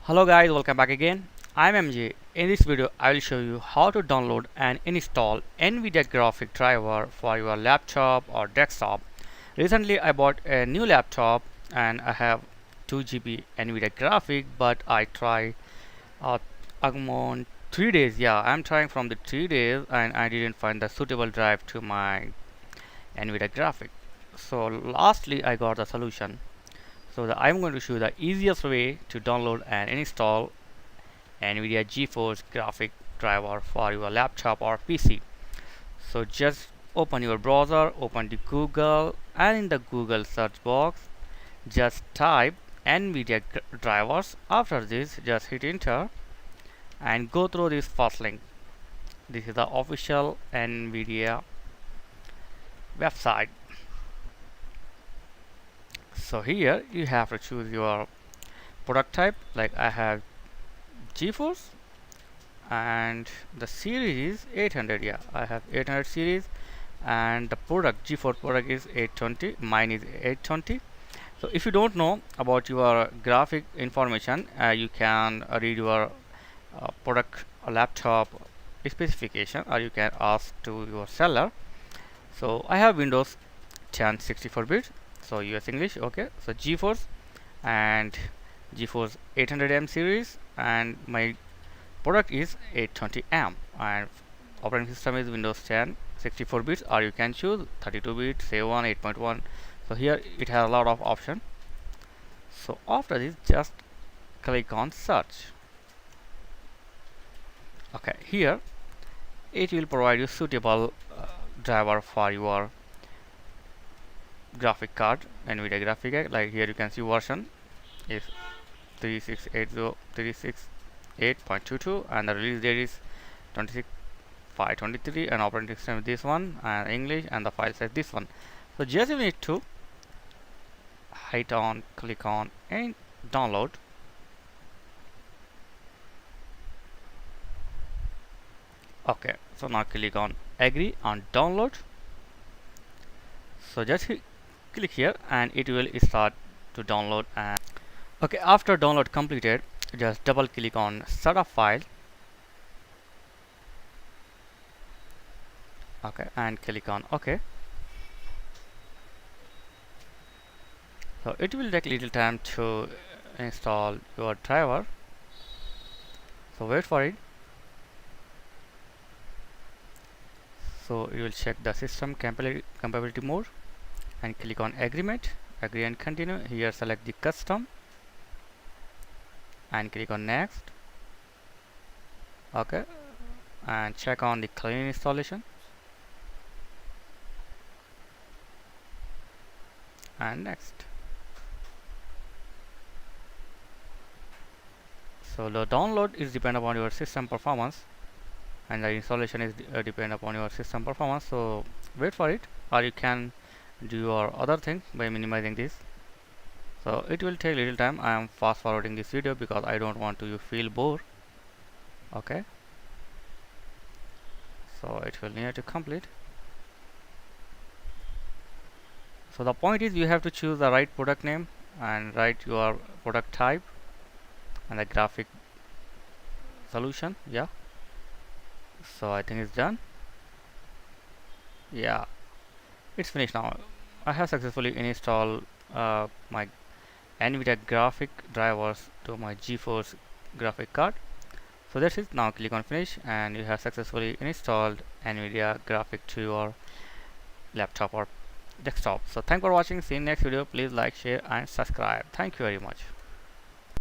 Hello guys, welcome back again. I'm MJ. In this video, I will show you how to download and install Nvidia graphic driver for your laptop or desktop. Recently, I bought a new laptop and I have 2 GB Nvidia graphic, but I try uh, among 3 days. Yeah, I'm trying from the 3 days and I didn't find the suitable drive to my Nvidia graphic. So lastly, I got the solution. I'm going to show you the easiest way to download and install Nvidia Geforce graphic driver for your laptop or PC. So just open your browser, open the Google, and in the Google search box just type Nvidia drivers. After this, just hit enter and go through this first link. This is the official Nvidia website. So here you have to choose your product type. Like I have Geforce and the series is 800. Yeah, I have 800 series and the product Geforce product is 820. Mine is 820. So if you don't know about your graphic information, you can read your product laptop specification, or you can ask to your seller. So I have Windows 10 64-bit, so US English. Okay, so Geforce and Geforce 800M series, and my product is 820M, and operating system is Windows 10 64 bits, or you can choose 32 bit, 7, 8.1. So here it has a lot of option. So after this, just click on search. Okay, here it will provide you suitable driver for your graphic card, Nvidia graphic card. Like here you can see version is 3680 and the release date is 26/5/23, and operating system is this one, and English, and the file size this one. So just you need to click on and download. Okay, so now click on agree on download. So just click here and it will start to download. And okay, after download completed, just double click on setup file. Okay, and click on OK. So it will take little time to install your driver, so wait for it. So you will check the system compatibility mode and click on agreement, agree and continue. Here select the custom and click on next. Okay, and check on the clean installation and next. So the download is depend upon your system performance, and the installation is depend upon your system performance. So wait for it, or you can do your other thing by minimizing this. So it will take little time. I am fast forwarding this video because I don't want to you feel bored. Okay, so it will need to complete. So the point is you have to choose the right product name and write your product type and the graphic solution. Yeah, so I think it's done. Yeah, it's finished now. I have successfully installed my Nvidia graphic drivers to my Geforce graphic card. So that's it. Now click on finish and you have successfully installed Nvidia graphic to your laptop or desktop. So thanks for watching. See you in next video. Please like, share and subscribe. Thank you very much.